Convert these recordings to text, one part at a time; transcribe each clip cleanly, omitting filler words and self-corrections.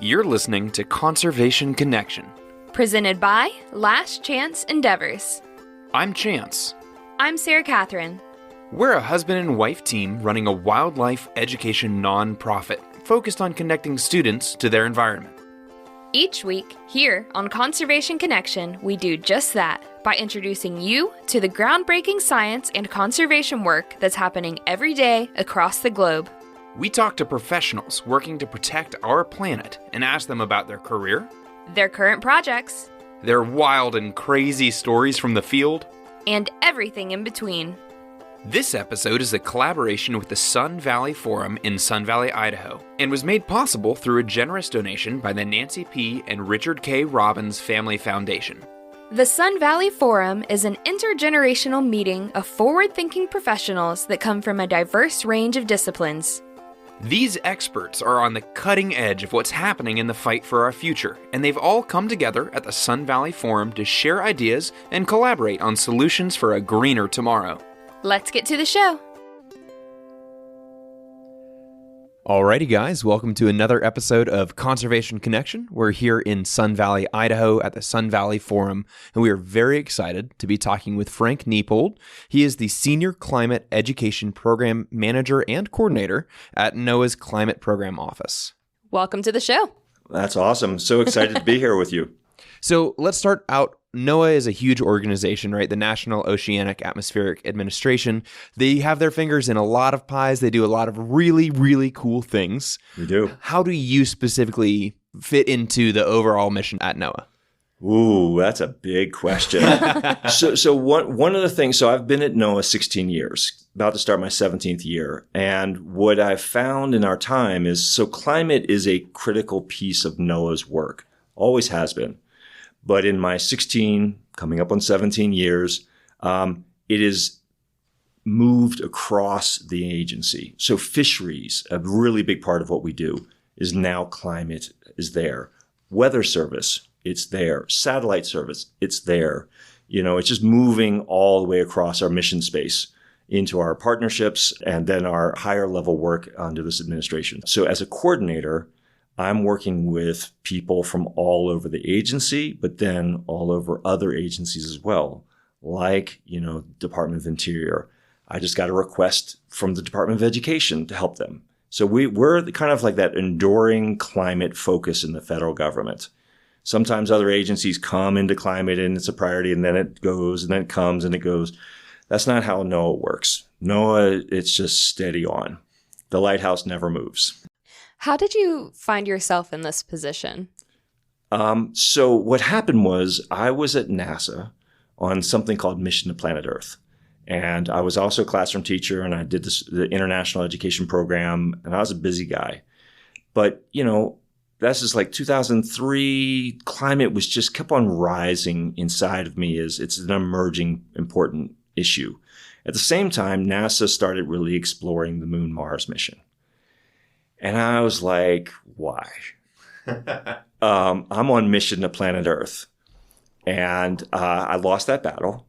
You're listening to Conservation Connection. Presented by Last Chance Endeavors. I'm Chance. I'm Sarah Catherine. We're a husband and wife team running a wildlife education nonprofit focused on connecting students to their environment. Each week, here on Conservation Connection, we do just that by introducing you to the groundbreaking science and conservation work that's happening every day across the globe. We talk to professionals working to protect our planet and ask them about their career, their current projects, their wild and crazy stories from the field, and everything in between. This episode is a collaboration with the Sun Valley Forum in Sun Valley, Idaho, and was made possible through a generous donation by the Nancy P. and Richard K. Robbins Family Foundation. The Sun Valley Forum is an intergenerational meeting of forward-thinking professionals that come from a diverse range of disciplines. These experts are on the cutting edge of what's happening in the fight for our future, and they've all come together at the Sun Valley Forum to share ideas and collaborate on solutions for a greener tomorrow. Let's get to the show. Alrighty guys, welcome to another episode of Conservation Connection. We're here in Sun Valley, Idaho at the Sun Valley Forum, and we are very excited to be talking with Frank Niepold. He is the Senior Climate Education Program Manager and Coordinator at NOAA's Climate Program Office. Welcome to the show. That's awesome. So excited to be here with you. So let's start out. NOAA is a huge organization, right? The National Oceanic Atmospheric Administration. They have their fingers in a lot of pies. They do a lot of really, really cool things. We do. How do you specifically fit into the overall mission at NOAA? Ooh, that's a big question. So one of the things, so I've been at NOAA 16 years, about to start my 17th year. And what I've found in our time is, so climate is a critical piece of NOAA's work, always has been. But in my 16, coming up on 17 years, it is moved across the agency. So fisheries, a really big part of what we do, is now climate is there. Weather service, it's there. Satellite service, it's there. You know, it's just moving all the way across our mission space into our partnerships and then our higher level work under this administration. So as a coordinator, I'm working with people from all over the agency, but then all over other agencies as well, like, Department of Interior. I just got a request from the Department of Education to help them. So we're kind of like that enduring climate focus in the federal government. Sometimes other agencies come into climate and it's a priority, and then it goes, and then it comes and it goes. That's not how NOAA works. NOAA, it's just steady on. The lighthouse never moves. How did you find yourself in this position? So what happened was I was at NASA on something called Mission to Planet Earth. And I was also a classroom teacher, and I did the international education program, and I was a busy guy. But, this is like 2003. Climate was just kept on rising inside of me as it's an emerging important issue. At the same time, NASA started really exploring the Moon-Mars mission. And I was like, why? I'm on mission to planet Earth. And I lost that battle.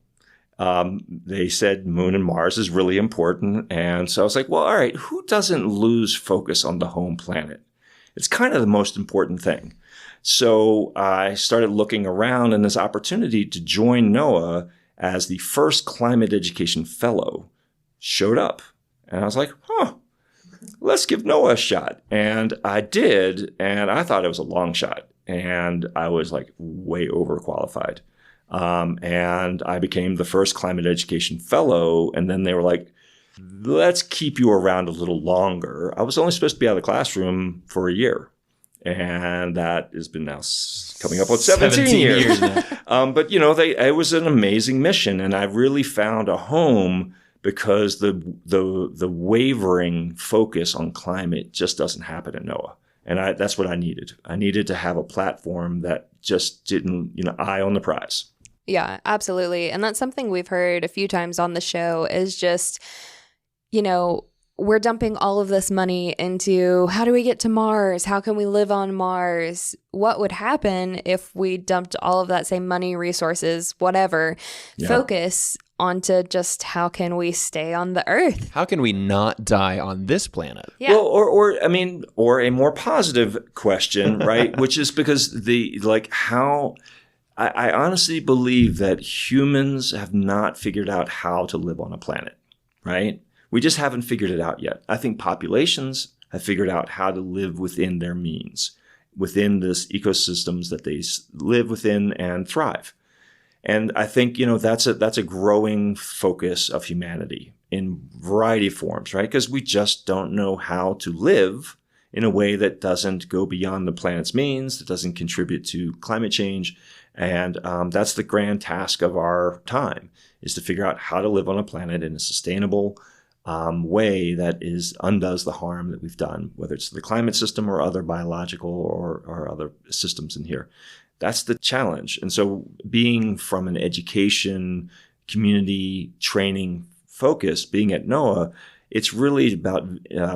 They said Moon and Mars is really important. And so I was like, well, all right, who doesn't lose focus on the home planet? It's kind of the most important thing. So I started looking around, and this opportunity to join NOAA as the first climate education fellow showed up. And I was like, let's give NOAA a shot. And I did, and I thought it was a long shot. And I was like way overqualified. And I became the first climate education fellow. And then they were like, let's keep you around a little longer. I was only supposed to be out of the classroom for a year. And that has been now coming up on 17 years. But, it was an amazing mission. And I really found a home because the wavering focus on climate just doesn't happen at NOAA. And that's what I needed. I needed to have a platform that just didn't, eye on the prize. Yeah, absolutely. And that's something we've heard a few times on the show is just, we're dumping all of this money into how do we get to Mars? How can we live on Mars? What would happen if we dumped all of that same money, resources, whatever, focus onto just how can we stay on the earth? How can we not die on this planet? Yeah. Well, or a more positive question, right? Which is because I honestly believe that humans have not figured out how to live on a planet, right? We just haven't figured it out yet. I think populations have figured out how to live within their means, within this ecosystems that they live within and thrive. And I think, that's a growing focus of humanity in a variety of forms, right? Because we just don't know how to live in a way that doesn't go beyond the planet's means, that doesn't contribute to climate change. And that's the grand task of our time, is to figure out how to live on a planet in a sustainable way that undoes the harm that we've done, whether it's the climate system or other biological or other systems in here. That's the challenge. And so being from an education, community, training focus, being at NOAA, it's really about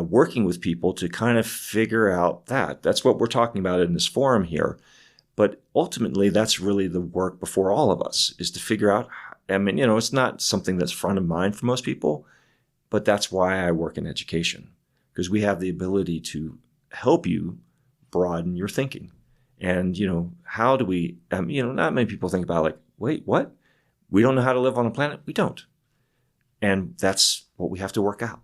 working with people to kind of figure out that. That's what we're talking about in this forum here. But ultimately, that's really the work before all of us, is to figure out, it's not something that's front of mind for most people, but that's why I work in education, because we have the ability to help you broaden your thinking. And, how do we, not many people think about like, wait, what? We don't know how to live on a planet? We don't. And that's what we have to work out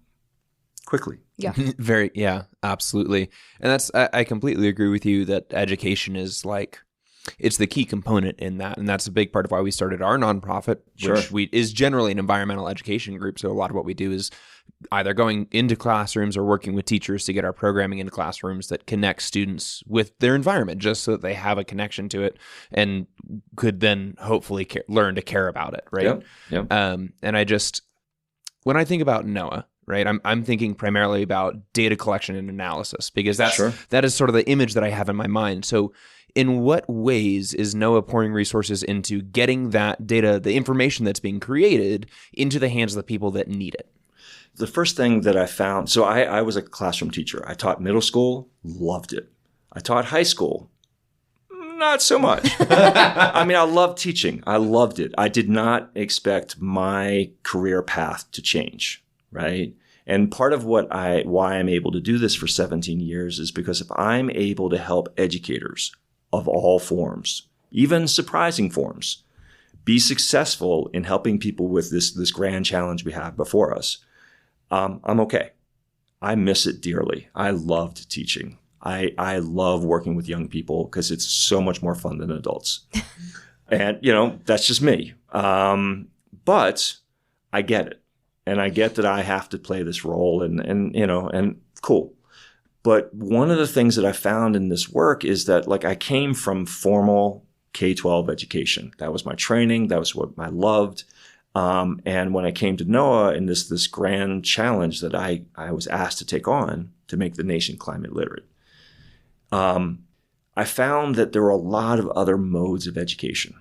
quickly. Yeah. Absolutely. And I completely agree with you that education is it's the key component in that. And that's a big part of why we started our nonprofit, which is generally an environmental education group. So a lot of what we do is either going into classrooms or working with teachers to get our programming into classrooms that connect students with their environment, just so that they have a connection to it and could then hopefully learn to care about it. Right. Yep. And when I think about NOAA, right, I'm thinking primarily about data collection and analysis, because that is sort of the image that I have in my mind. So in what ways is NOAA pouring resources into getting that data, the information that's being created, into the hands of the people that need it? The first thing that I found, so I was a classroom teacher. I taught middle school, loved it. I taught high school, not so much. I loved teaching. I loved it. I did not expect my career path to change, right? And part of why I'm able to do this for 17 years is because if I'm able to help educators of all forms, even surprising forms, be successful in helping people with this grand challenge we have before us, I'm okay. I miss it dearly. I loved teaching. I love working with young people because it's so much more fun than adults. And, that's just me. But I get it. And I get that I have to play this role and cool. But one of the things that I found in this work is that I came from formal K-12 education. That was my training. That was what I loved. And when I came to NOAA and this grand challenge that I was asked to take on to make the nation climate literate, I found that there were a lot of other modes of education.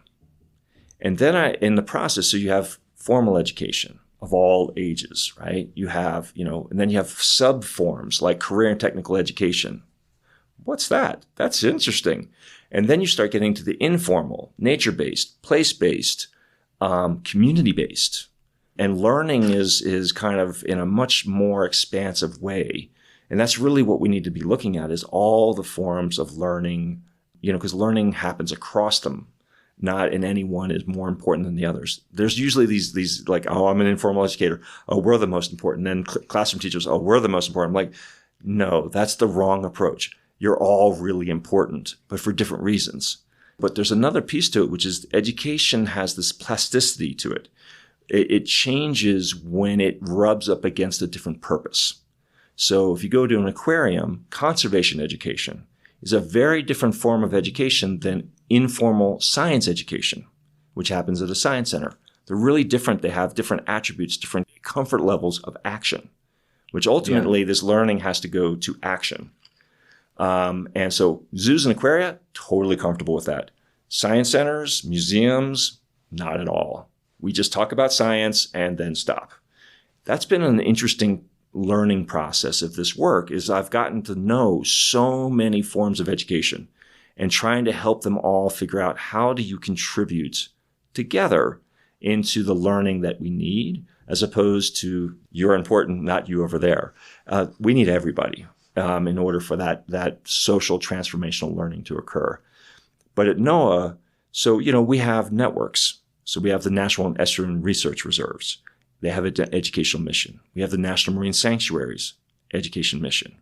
And then in the process, so you have formal education of all ages, right? You have, and then you have sub forms like career and technical education. What's that? That's interesting. And then you start getting to the informal, nature-based, place-based, community-based. And learning is kind of in a much more expansive way. And that's really what we need to be looking at, is all the forms of learning, because learning happens across them. Not in any one is more important than the others. There's usually these I'm an informal educator. Oh, we're the most important. And then classroom teachers, oh, we're the most important. I'm like, no, that's the wrong approach. You're all really important, but for different reasons. But there's another piece to it, which is education has this plasticity to it. It changes when it rubs up against a different purpose. So if you go to an aquarium, conservation education is a very different form of education than informal science education, which happens at a science center. They're really different. They have different attributes, different comfort levels of action, which ultimately this learning has to go to action. And so zoos and aquaria, totally comfortable with that. Science centers, museums, not at all. We just talk about science and then stop. That's been an interesting learning process of this work, is I've gotten to know so many forms of education and trying to help them all figure out, how do you contribute together into the learning that we need, as opposed to you're important, not you over there. We need everybody in order for that social transformational learning to occur. But at NOAA, so, we have networks. So we have the National and Estuarine Research Reserves. They have an educational mission. We have the National Marine Sanctuaries education mission.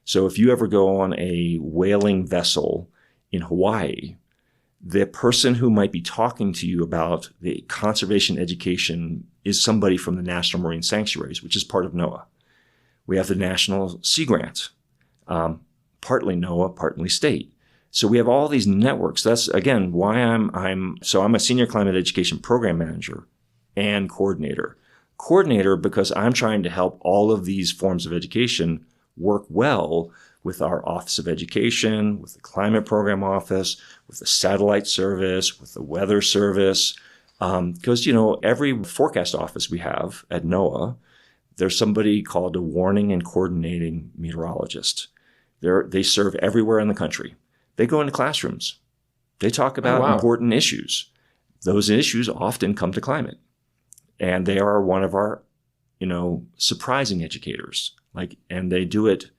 So if you ever go on a whaling vessel in Hawaii, the person who might be talking to you about the conservation education is somebody from the National Marine Sanctuaries, which is part of NOAA. We have the National Sea Grant, partly NOAA, partly state. So we have all these networks. That's, again, why I'm a senior climate education program manager and coordinator. Coordinator because I'm trying to help all of these forms of education work well with our Office of Education, with the Climate Program Office, with the Satellite Service, with the Weather Service. Because, every forecast office we have at NOAA, there's somebody called a warning and coordinating meteorologist. They serve everywhere in the country. They go into classrooms. They talk about important issues. Those issues often come to climate. And they are one of our, surprising educators. And they do it.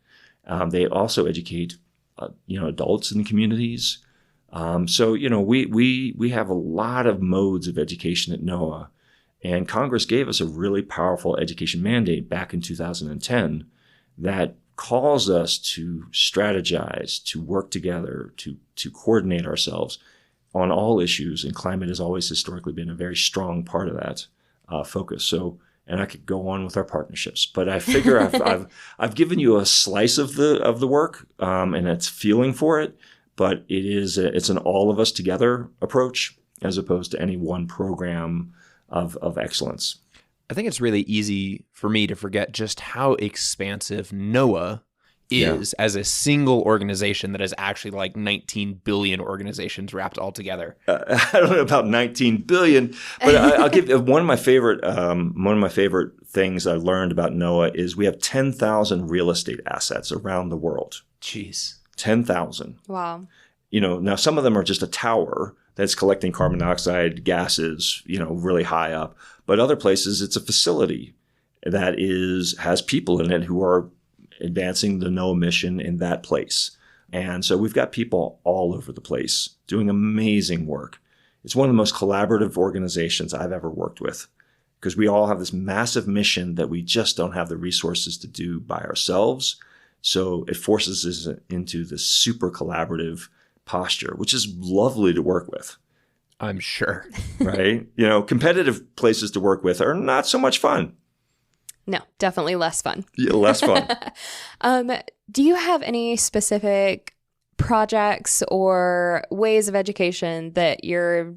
They also educate, adults in the communities. So, we have a lot of modes of education at NOAA. And Congress gave us a really powerful education mandate back in 2010 that calls us to strategize, to work together, to coordinate ourselves on all issues. And climate has always historically been a very strong part of that focus. So, and I could go on with our partnerships, but I figure I've given you a slice of the work, and it's feeling for it. But it's an all of us together approach as opposed to any one program of excellence. I think it's really easy for me to forget just how expansive NOAA is as a single organization that is actually like 19 billion organizations wrapped all together. I don't know about 19 billion, but I'll give one of my favorite things I learned about NOAA is we have 10,000 real estate assets around the world. Jeez. 10,000. Wow. Now some of them are just a tower that's collecting carbon dioxide gases, really high up. But other places, it's a facility that has people in it who are advancing the NOAA mission in that place. And so we've got people all over the place doing amazing work. It's one of the most collaborative organizations I've ever worked with because we all have this massive mission that we just don't have the resources to do by ourselves. So it forces us into this super collaborative posture, which is lovely to work with. I'm sure. Right? Competitive places to work with are not so much fun. No, definitely less fun. Yeah, less fun. Do you have any specific projects or ways of education that you're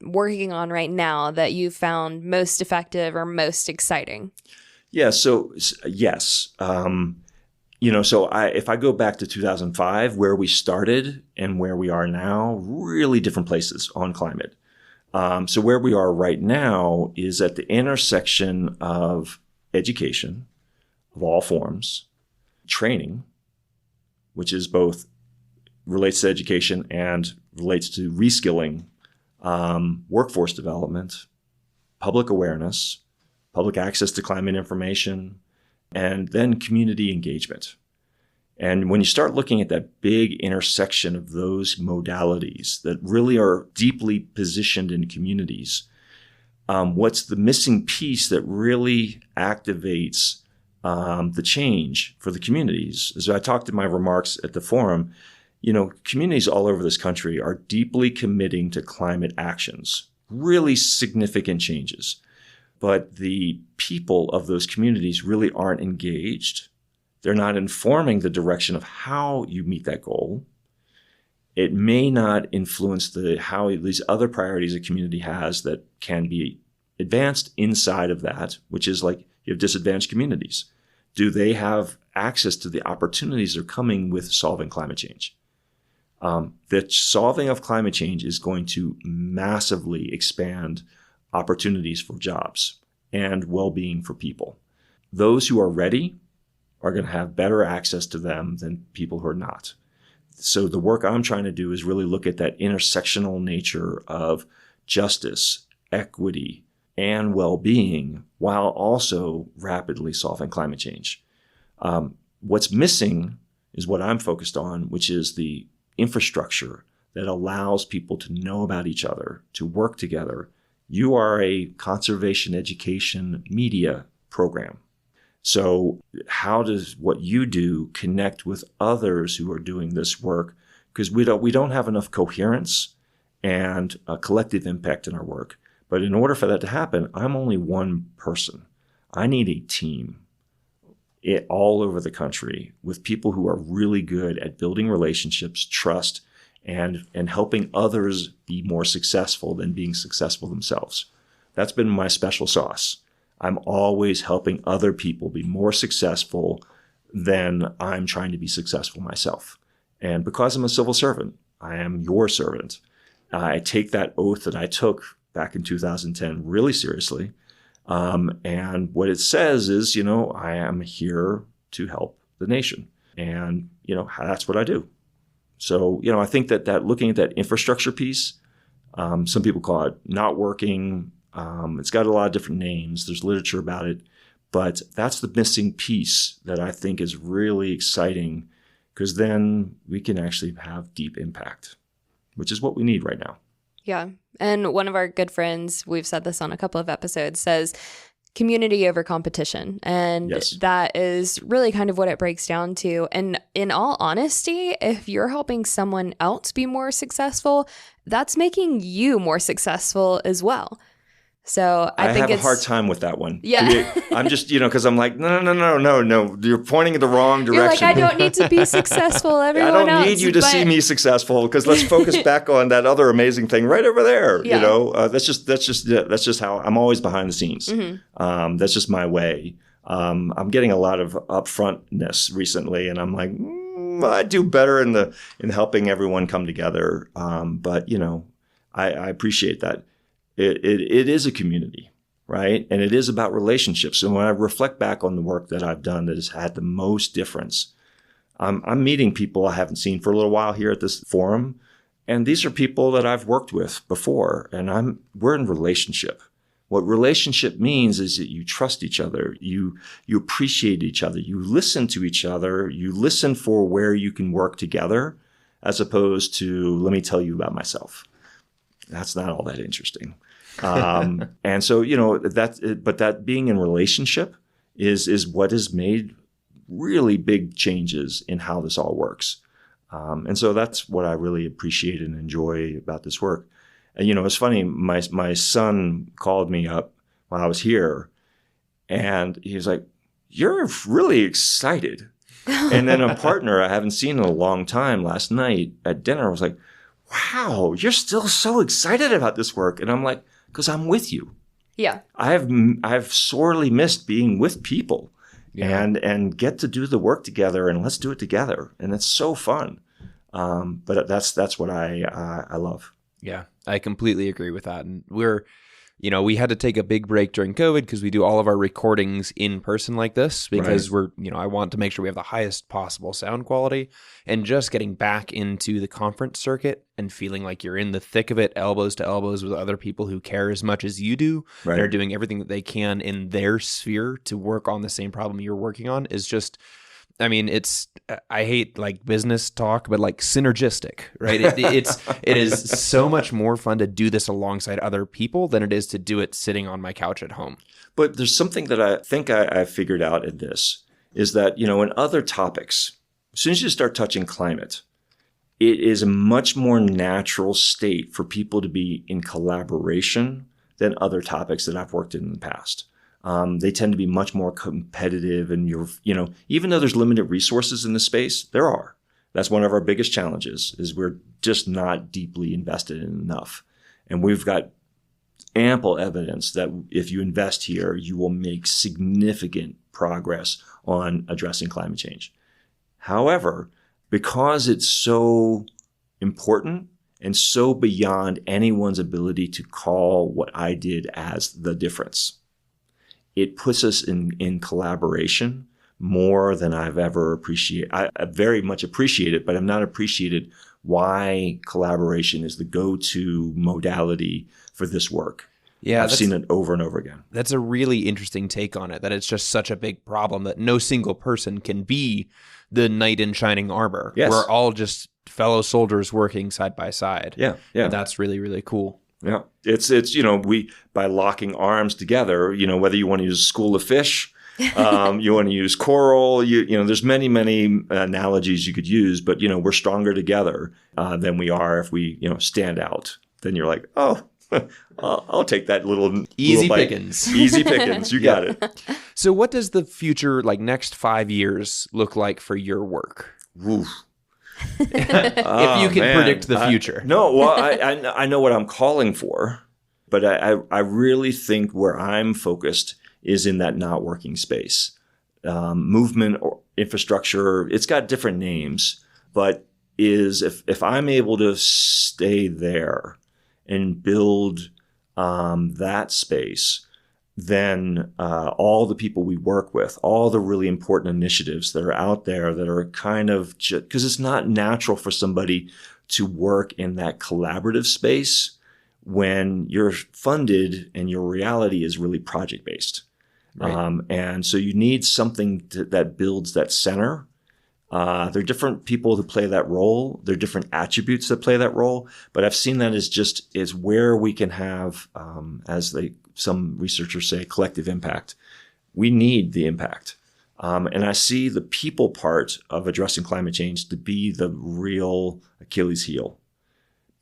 working on right now that you found most effective or most exciting? Yeah. So yes. If I go back to 2005, where we started and where we are now, really different places on climate. So where we are right now is at the intersection of education of all forms, training, which is both relates to education and relates to reskilling, workforce development, public awareness, public access to climate information, and then community engagement. And when you start looking at that big intersection of those modalities that really are deeply positioned in communities, what's the missing piece that really activates the change for the communities? As I talked in my remarks at the forum, communities all over this country are deeply committing to climate actions, really significant changes. But the people of those communities really aren't engaged. They're not informing the direction of how you meet that goal. It may not influence how these other priorities a community has that can be advanced inside of that, which is like you have disadvantaged communities. Do they have access to the opportunities that are coming with solving climate change? The solving of climate change is going to massively expand opportunities for jobs and well-being for people. Those who are ready are going to have better access to them than people who are not. So the work I'm trying to do is really look at that intersectional nature of justice, equity, and well-being while also rapidly solving climate change. What's missing is what I'm focused on, which is the infrastructure that allows people to know about each other, to work together. You are a conservation education media program. So how does what you do connect with others who are doing this work? Because we don't have enough coherence and a collective impact in our work. But in order for that to happen, I'm only one person. I need a team all over the country with people who are really good at building relationships, trust, and helping others be more successful than being successful themselves. That's been my special sauce. I'm always helping other people be more successful than I'm trying to be successful myself. And because I'm a civil servant, I am your servant. I take that oath that I took back in 2010 really seriously. And what it says is, I am here to help the nation. And, that's what I do. So, I think that looking at that infrastructure piece, some people call it not working. It's got a lot of different names. There's literature about it. But that's the missing piece that I think is really exciting, because then we can actually have deep impact, which is what we need right now. Yeah. And one of our good friends, we've said this on a couple of episodes, says community over competition. And Yes. that is really kind of what it breaks down to. And in all honesty, if you're helping someone else be more successful, that's making you more successful as well. So I think have a hard time with that one. Yeah. I'm just, because I'm like, no. You're pointing in the wrong direction. You're like, I don't need to be successful. Everyone I don't else, need you to see me successful, because let's focus back on that other amazing thing right over there. Yeah. That's just how I'm always behind the scenes. Mm-hmm. That's just my way. I'm getting a lot of upfrontness recently, and I'm like, I do better in helping everyone come together. But I appreciate that. It is a community, right? And it is about relationships. And when I reflect back on the work that I've done that has had the most difference, I'm meeting people I haven't seen for a little while here at this forum. And these are people that I've worked with before, and we're in relationship. What relationship means is that you trust each other, you appreciate each other, you listen to each other, you listen for where you can work together, as opposed to, let me tell you about myself. That's not all that interesting. And so, but that being in relationship is what has made really big changes in how this all works. And so that's what I really appreciate and enjoy about this work. And, it's funny, my son called me up while I was here, and he was like, "You're really excited." And then a partner I haven't seen in a long time last night at dinner was like, "Wow, you're still so excited about this work." And I'm like, because I'm with you. Yeah. I've sorely missed being with people, Yeah. and get to do the work together, and let's do it together. And it's so fun. But that's what I love. Yeah, I completely agree with that. And we had to take a big break during COVID because we do all of our recordings in person like this, because I want to make sure we have the highest possible sound quality, and just getting back into the conference circuit and feeling like you're in the thick of it, elbows to elbows with other people who care as much as you do, and are doing everything that they can in their sphere to work on the same problem you're working on, is just, I hate like business talk, but like synergistic, right? It is so much more fun to do this alongside other people than it is to do it sitting on my couch at home. But there's something that I think I figured out in this, is that, in other topics, as soon as you start touching climate, it is a much more natural state for people to be in collaboration than other topics that I've worked in the past. They tend to be much more competitive, and even though there's limited resources in this space, there are. That's one of our biggest challenges, is we're just not deeply invested in enough. And we've got ample evidence that if you invest here, you will make significant progress on addressing climate change. However, because it's so important and so beyond anyone's ability to call what I did as the difference, it puts us in collaboration more than I've ever appreciated. I very much appreciate it, but I've not appreciated why collaboration is the go-to modality for this work. Yeah, I've seen it over and over again. That's a really interesting take on it, that it's just such a big problem that no single person can be the knight in shining armor. Yes. We're all just fellow soldiers working side by side. Yeah, yeah. And that's really, really cool. Yeah. It's we, by locking arms together, whether you want to use a school of fish, you want to use coral, there's many, many analogies you could use, but, we're stronger together than we are if we, stand out. Then you're like, oh, I'll take that little easy bite. Pickings. Easy pickings. You got it. So what does the future, like next 5 years, look like for your work? Oof. If you can predict the future. I know what I'm calling for, but I really think where I'm focused is in that not working space. Movement or infrastructure, it's got different names, but if I'm able to stay there and build that space, then all the people we work with, all the really important initiatives that are out there that are kind of because it's not natural for somebody to work in that collaborative space when you're funded and your reality is really project-based. Right. And so you need something that builds that center. There are different people who play that role. There are different attributes that play that role. But I've seen that as where we can have, some researchers say, collective impact. We need the impact. And I see the people part of addressing climate change to be the real Achilles heel.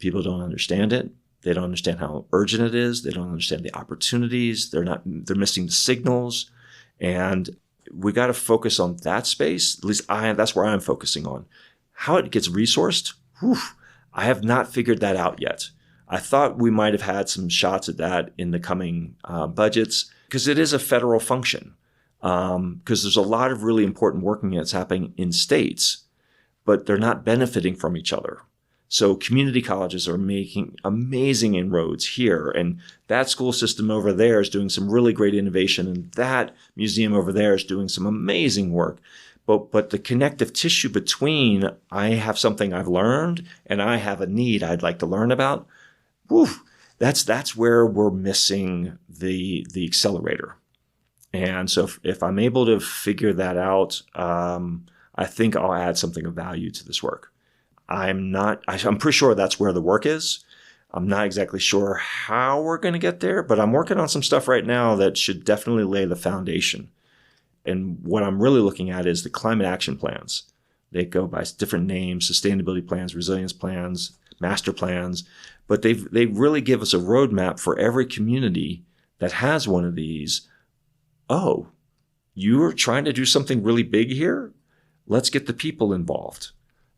People don't understand it. They don't understand how urgent it is. They don't understand the opportunities. They're missing the signals. And we got to focus on that space. At least that's where I'm focusing on. How it gets resourced, I have not figured that out yet. I thought we might have had some shots at that in the coming budgets because it is a federal function. Because there's a lot of really important work that's happening in states, but they're not benefiting from each other. So community colleges are making amazing inroads here. And that school system over there is doing some really great innovation. And that museum over there is doing some amazing work. But the connective tissue between I have something I've learned and I have a need I'd like to learn about, that's where we're missing the accelerator. And so if I'm able to figure that out, I think I'll add something of value to this work. I'm pretty sure that's where the work is. I'm not exactly sure how we're going to get there, but I'm working on some stuff right now that should definitely lay the foundation. And what I'm really looking at is the climate action plans. They go by different names: sustainability plans, resilience plans, master plans. But they really give us a roadmap for every community that has one of these. Oh, you're trying to do something really big here? Let's get the people involved.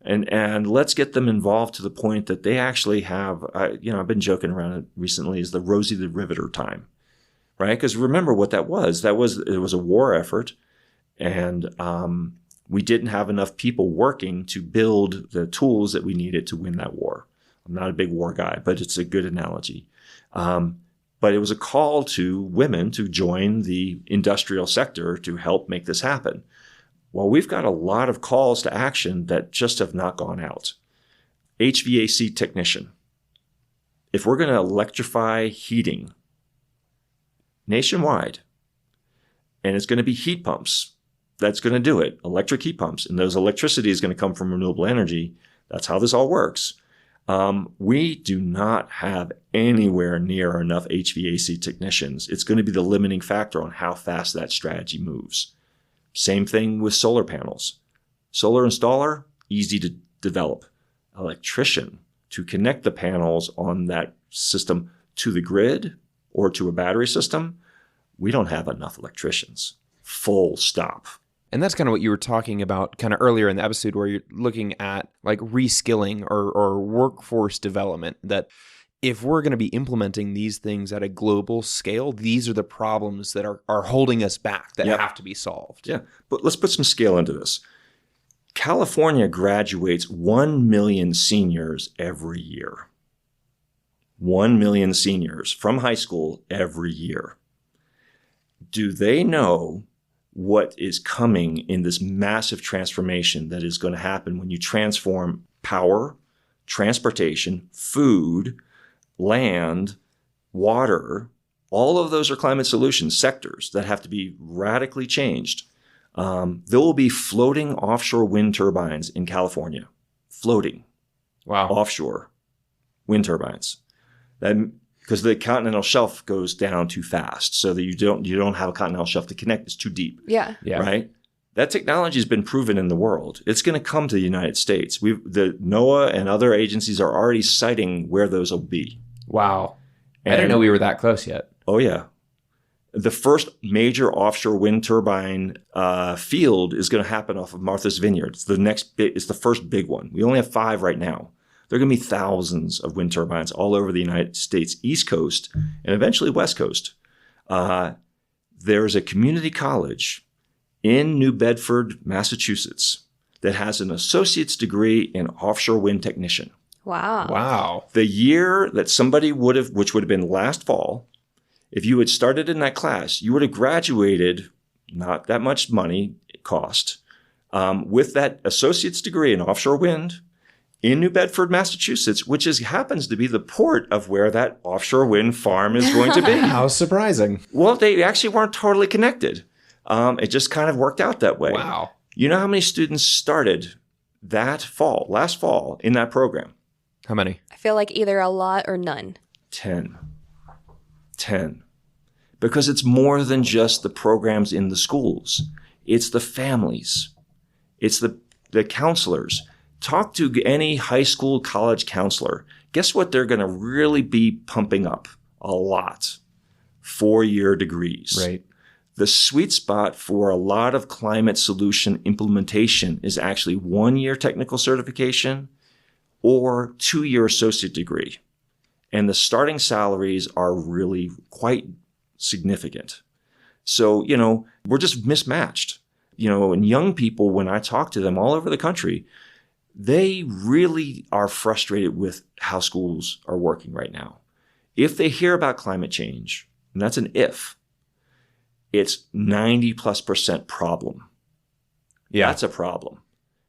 And let's get them involved to the point that they actually have, I've been joking around it recently, is the Rosie the Riveter time, right? Because remember what that was. It was a war effort, and we didn't have enough people working to build the tools that we needed to win that war. I'm not a big war guy, but it's a good analogy. But it was a call to women to join the industrial sector to help make this happen. Well, we've got a lot of calls to action that just have not gone out. HVAC technician. If we're going to electrify heating nationwide, and it's going to be heat pumps, that's going to do it, electric heat pumps, and those electricity is going to come from renewable energy. That's how this all works. We do not have anywhere near enough HVAC technicians. It's going to be the limiting factor on how fast that strategy moves. Same thing with solar panels. Solar installer, easy to develop. Electrician, to connect the panels on that system to the grid or to a battery system, we don't have enough electricians. Full stop. And that's kind of what you were talking about kind of earlier in the episode, where you're looking at like reskilling or workforce development, that if we're going to be implementing these things at a global scale, these are the problems that are holding us back that have to be solved. Yeah, but let's put some scale into this. California graduates 1 million seniors every year. 1 million seniors from high school every year. Do they know what is coming in this massive transformation that is going to happen when you transform power, transportation, food, land, water, all of those are climate solutions sectors that have to be radically changed. There will be floating offshore wind turbines in California. Floating. Wow. Offshore wind turbines. Because the continental shelf goes down too fast, so that you don't have a continental shelf to connect. It's too deep. Yeah. Right? That technology has been proven in the world. It's going to come to the United States. The NOAA and other agencies are already citing where those will be. Wow. I didn't know we were that close yet. Oh, yeah. The first major offshore wind turbine field is going to happen off of Martha's Vineyard. It's the first big one. We only have 5 right now. There are going to be thousands of wind turbines all over the United States, East Coast, and eventually West Coast. There's a community college in New Bedford, Massachusetts, that has an associate's degree in offshore wind technician. Wow. Wow. The year that somebody which would have been last fall, if you had started in that class, you would have graduated, not that much money it cost, with that associate's degree in offshore wind in New Bedford, Massachusetts, which happens to be the port of where that offshore wind farm is going to be. How surprising. Well, they actually weren't totally connected. It just kind of worked out that way. Wow. You know how many students started last fall in that program? How many? I feel like either a lot or none. 10. Because it's more than just the programs in the schools. It's the families. It's the counselors. Talk to any high school, college counselor. Guess what they're going to really be pumping up? A lot. 4-year degrees. Right. The sweet spot for a lot of climate solution implementation is actually 1-year technical certification or 2-year associate degree. And the starting salaries are really quite significant. So, we're just mismatched. And young people, when I talk to them all over the country, they really are frustrated with how schools are working right now. If they hear about climate change, and that's an if, it's 90+% problem. Yeah. That's a problem.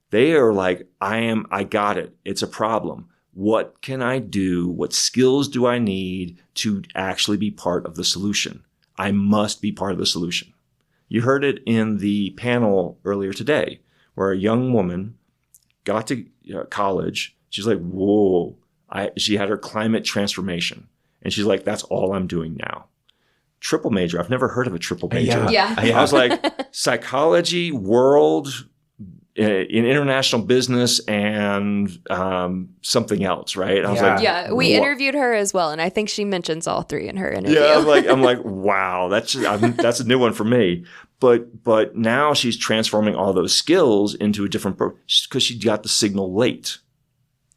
They are like, I got it. It's a problem. What can I do? What skills do I need to actually be part of the solution? I must be part of the solution. You heard it in the panel earlier today, where a young woman got to college. She's like, whoa. She had her climate transformation. And she's like, that's all I'm doing now. Triple major. I've never heard of a triple major. Yeah. I was like, psychology, world, in international business, and something else, right? I was like, yeah, we interviewed her as well, and I think she mentions all 3 in her interview. Yeah, I'm like, wow, that's a new one for me. But now she's transforming all those skills into a different because she got the signal late.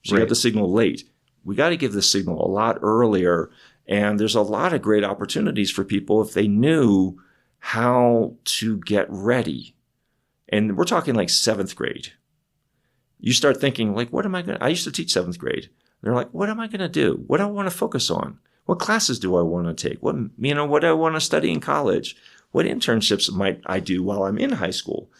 She got the signal late. We got to give the signal a lot earlier. And there's a lot of great opportunities for people if they knew how to get ready. And we're talking like 7th grade. You start thinking, like, I used to teach 7th grade. They're like, what am I going to do? What do I want to focus on? What classes do I want to take? What do I want to study in college? What internships might I do while I'm in high school?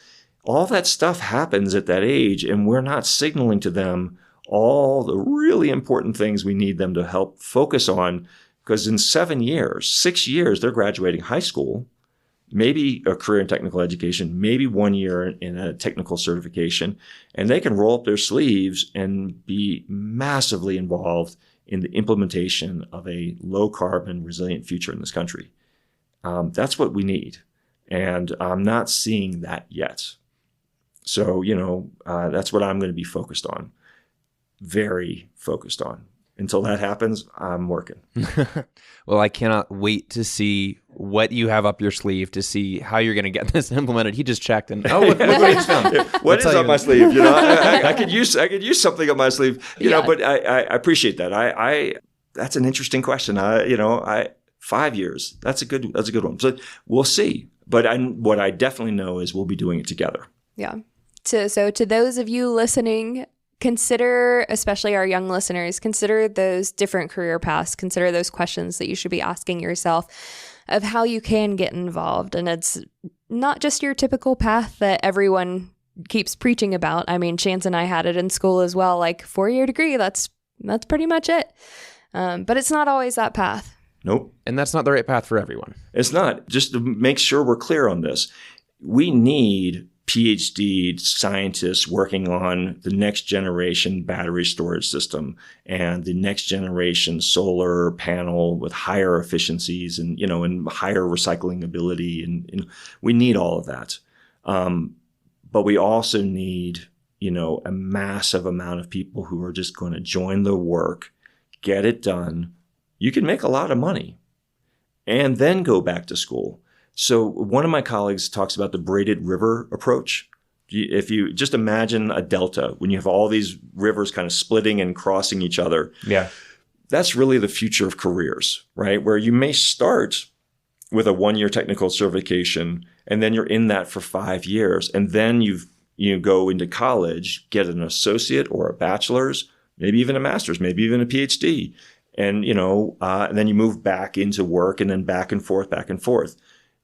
All that stuff happens at that age, and we're not signaling to them all the really important things we need them to help focus on. Because in 6 years, they're graduating high school, maybe a career in technical education, maybe 1 year in a technical certification, and they can roll up their sleeves and be massively involved in the implementation of a low carbon resilient future in this country. That's what we need. And I'm not seeing that yet. So, that's what I'm going to be focused on. Very focused on. Until that happens, I'm working. Well, I cannot wait to see what you have up your sleeve, to see how you're going to get this implemented. He just checked and, look what I just found. What is up my sleeve? I could use something up my sleeve, but I appreciate that. That's an interesting question. 5 years, that's a good one. So we'll see. But what I definitely know is we'll be doing it together. Yeah. So to those of you listening, consider, especially our young listeners, consider those different career paths. Consider those questions that you should be asking yourself of how you can get involved. And it's not just your typical path that everyone keeps preaching about. I mean, Chance and I had it in school as well, like 4-year degree. That's pretty much it. But it's not always that path. Nope. And that's not the right path for everyone. It's not. Just to make sure we're clear on this, we need PhD scientists working on the next generation battery storage system and the next generation solar panel with higher efficiencies and, and higher recycling ability. And we need all of that. But we also need, a massive amount of people who are just going to join the work, get it done. You can make a lot of money and then go back to school. So one of my colleagues talks about the braided river approach. If you just imagine a delta, when you have all these rivers kind of splitting and crossing each other, that's really the future of careers, right? Where you may start with a 1-year technical certification, and then you're in that for 5 years, and then you go into college, get an associate or a bachelor's, maybe even a master's, maybe even a PhD, and and then you move back into work, and then back and forth, back and forth.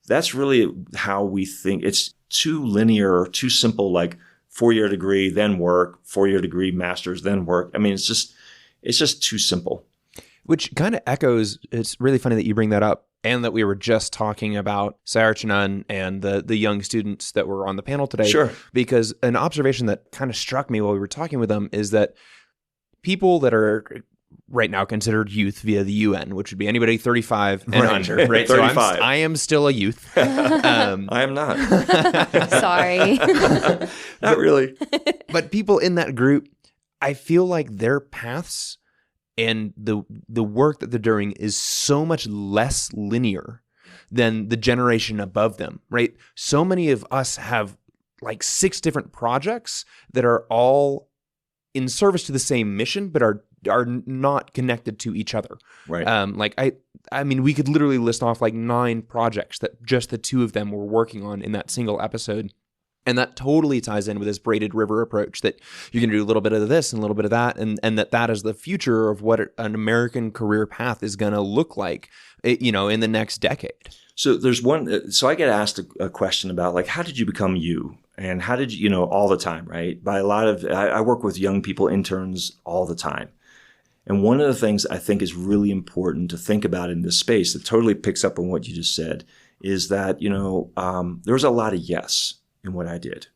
That's really how we think. It's too linear, too simple, like 4-year degree, then work, 4-year degree, master's, then work. I mean, it's just too simple. Which kind of echoes, it's really funny that you bring that up, and that we were just talking about Sayarchanan and the young students that were on the panel today. Sure. Because an observation that kind of struck me while we were talking with them is that people that are right now considered youth via the UN, which would be anybody 35 and under, right? 35. So I am still a youth. I am not. Sorry. Not really. But people in that group, I feel like their paths and the work that they're doing is so much less linear than the generation above them, right? So many of us have like 6 different projects that are all in service to the same mission, but are not connected to each other. Right. I mean, we could literally list off like 9 projects that just the 2 of them were working on in that single episode. And that totally ties in with this braided river approach that you're going to do a little bit of this and a little bit of that. And that is the future of what an American career path is going to look like, in the next decade. So there's one, so I get asked a question about like, how did you become you? And how did you, all the time, right? By a lot of, I work with young people, interns all the time. And one of the things I think is really important to think about in this space that totally picks up on what you just said is that, there was a lot of yes in what I did.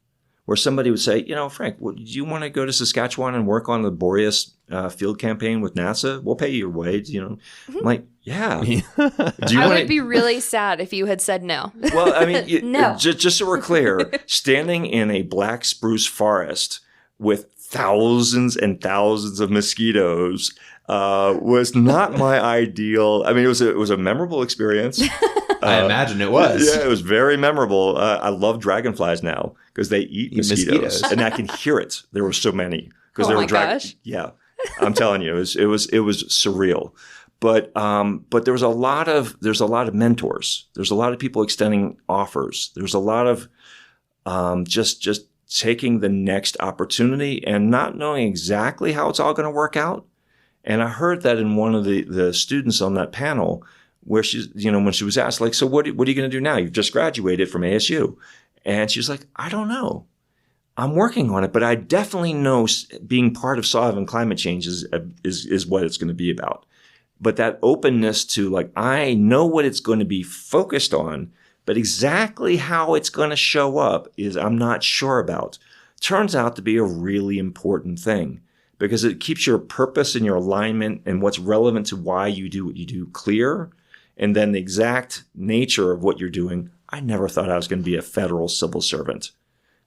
Where somebody would say, Frank, do you want to go to Saskatchewan and work on the Boreas field campaign with NASA? We'll pay you your wage, I'm like, yeah. I would be really sad if you had said no. Well, I mean, no. Just so we're clear, standing in a black spruce forest with thousands and thousands of mosquitoes was not my ideal. I mean, it was a memorable experience. I imagine it was. Yeah, it was very memorable. I love dragonflies now because they eat mosquitoes, and I can hear it. There were so many because Oh my gosh. Yeah, I'm telling you, it was surreal. But there's a lot of mentors. There's a lot of people extending offers. There's a lot of just taking the next opportunity and not knowing exactly how it's all going to work out. And I heard that in one of the students on that panel, where she's, when she was asked, like, so what are you going to do now? You've just graduated from ASU. And she's like, I don't know. I'm working on it, but I definitely know being part of solving climate change is what it's going to be about. But that openness to like, I know what it's going to be focused on, but exactly how it's going to show up is I'm not sure about. Turns out to be a really important thing because it keeps your purpose and your alignment and what's relevant to why you do what you do clear. And then the exact nature of what you're doing. I never thought I was going to be a federal civil servant,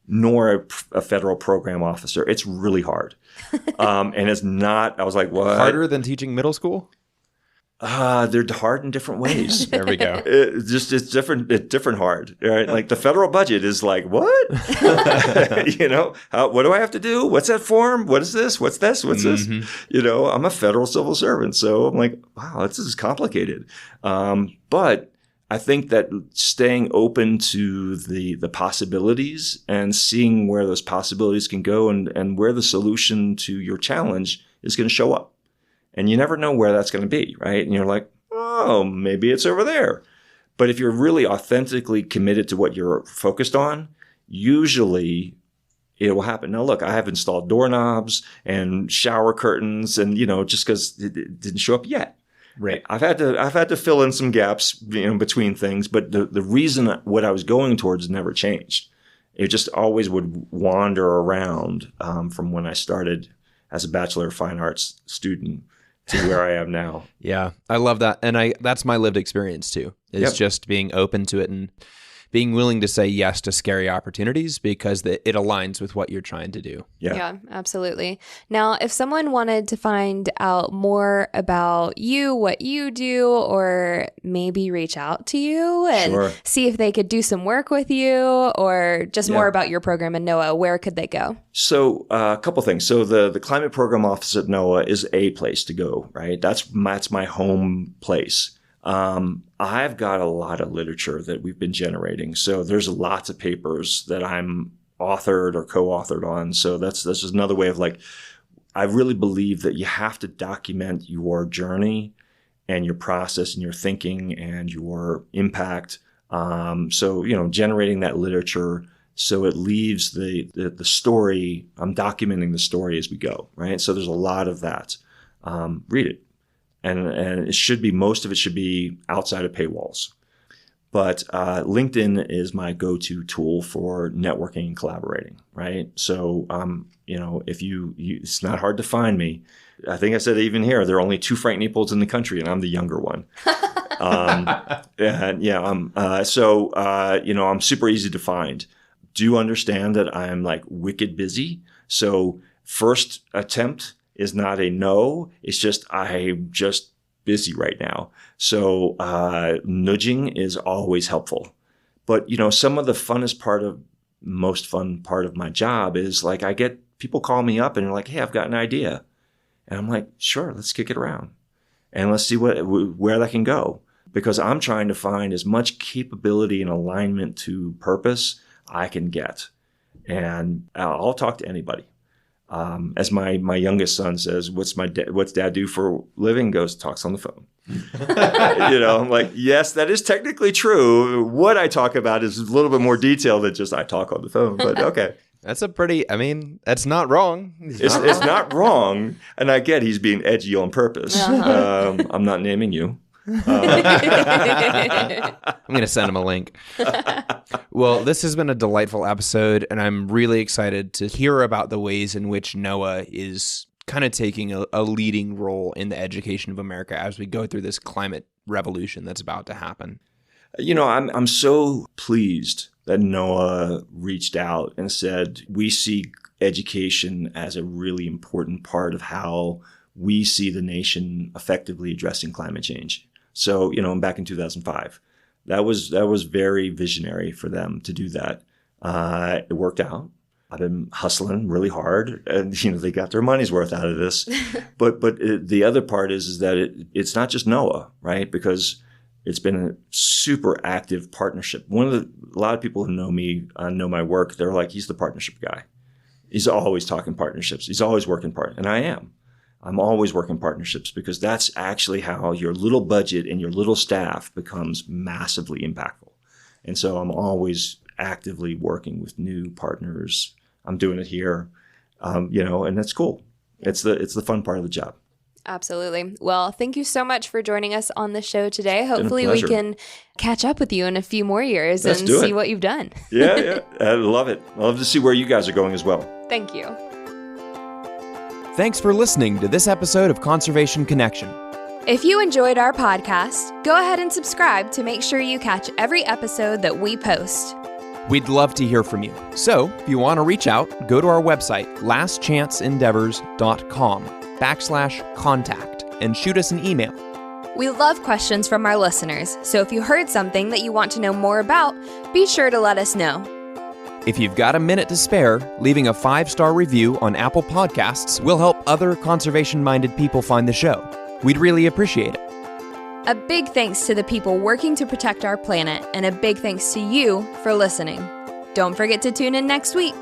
nor a federal program officer. It's really hard. And it's not, I was like, what? Harder than teaching middle school? They're hard in different ways. There we go. It's different. It's different hard, right? Like the federal budget is like, what? What do I have to do? What's that form? What is this? What's this? What's this? I'm a federal civil servant. So I'm like, wow, this is complicated. But I think that staying open to the possibilities and seeing where those possibilities can go and where the solution to your challenge is going to show up. And you never know where that's going to be, right? And you're like, oh, maybe it's over there. But if you're really authentically committed to what you're focused on, usually it will happen. Now, look, I have installed doorknobs and shower curtains and, just because it didn't show up yet. Right. I've had to fill in some gaps, between things, but the reason what I was going towards never changed. It just always would wander around from when I started as a Bachelor of Fine Arts student to where I am now. Yeah, I love that. And that's my lived experience too, is just being open to it and being willing to say yes to scary opportunities because it aligns with what you're trying to do. Yeah, absolutely. Now, if someone wanted to find out more about you, what you do, or maybe reach out to you and see if they could do some work with you or just more about your program in NOAA, where could they go? So a couple things. So the Climate Program Office at NOAA is a place to go, right? That's my home place. I've got a lot of literature that we've been generating. So there's lots of papers that I'm authored or co-authored on. So that's just another way of I really believe that you have to document your journey and your process and your thinking and your impact. So, generating that literature so it leaves the story. I'm documenting the story as we go, right? So there's a lot of that. Read it. And it should be, most of it should be outside of paywalls. But LinkedIn is my go-to tool for networking and collaborating, right? So, if you it's not hard to find me. I think I said even here, there are only 2 Frank Niepolds in the country, and I'm the younger one. I'm super easy to find. Do understand that I'm wicked busy. So first attempt is not a no. It's just, I'm just busy right now. So nudging is always helpful. But, some of the most fun part of my job is I get people call me up and they're like, hey, I've got an idea. And I'm like, sure, let's kick it around. And let's see where that can go. Because I'm trying to find as much capability and alignment to purpose I can get. And I'll talk to anybody. As my youngest son says, what's dad do for a living? Goes, talks on the phone. I'm like, yes, that is technically true. What I talk about is a little bit more detailed than just I talk on the phone, but okay. That's that's not wrong. It's not wrong. And I get he's being edgy on purpose. Uh-huh. I'm not naming you. I'm going to send him a link. Well, this has been a delightful episode, and I'm really excited to hear about the ways in which NOAA is kind of taking a leading role in the education of America as we go through this climate revolution that's about to happen. I'm so pleased that NOAA reached out and said, we see education as a really important part of how we see the nation effectively addressing climate change. So, back in 2005, that was very visionary for them to do that. It worked out. I've been hustling really hard, and they got their money's worth out of this. But the other part is that it's not just NOAA, right? Because it's been a super active partnership. A lot of people who know me, know my work. They're like, he's the partnership guy. He's always talking partnerships. He's always working and I am. I'm always working partnerships because that's actually how your little budget and your little staff becomes massively impactful. And so I'm always actively working with new partners. I'm doing it here, and that's cool. It's the fun part of the job. Absolutely. Well, thank you so much for joining us on the show today. Hopefully we can catch up with you in a few more years and see what you've done. Yeah. I love it. I love to see where you guys are going as well. Thank you. Thanks for listening to this episode of Conservation Connection. If you enjoyed our podcast, go ahead and subscribe to make sure you catch every episode that we post. We'd love to hear from you. So if you want to reach out, go to our website, lastchanceendeavors.com/contact and shoot us an email. We love questions from our listeners, so if you heard something that you want to know more about, be sure to let us know. If you've got a minute to spare, leaving a 5-star review on Apple Podcasts will help other conservation-minded people find the show. We'd really appreciate it. A big thanks to the people working to protect our planet, and a big thanks to you for listening. Don't forget to tune in next week.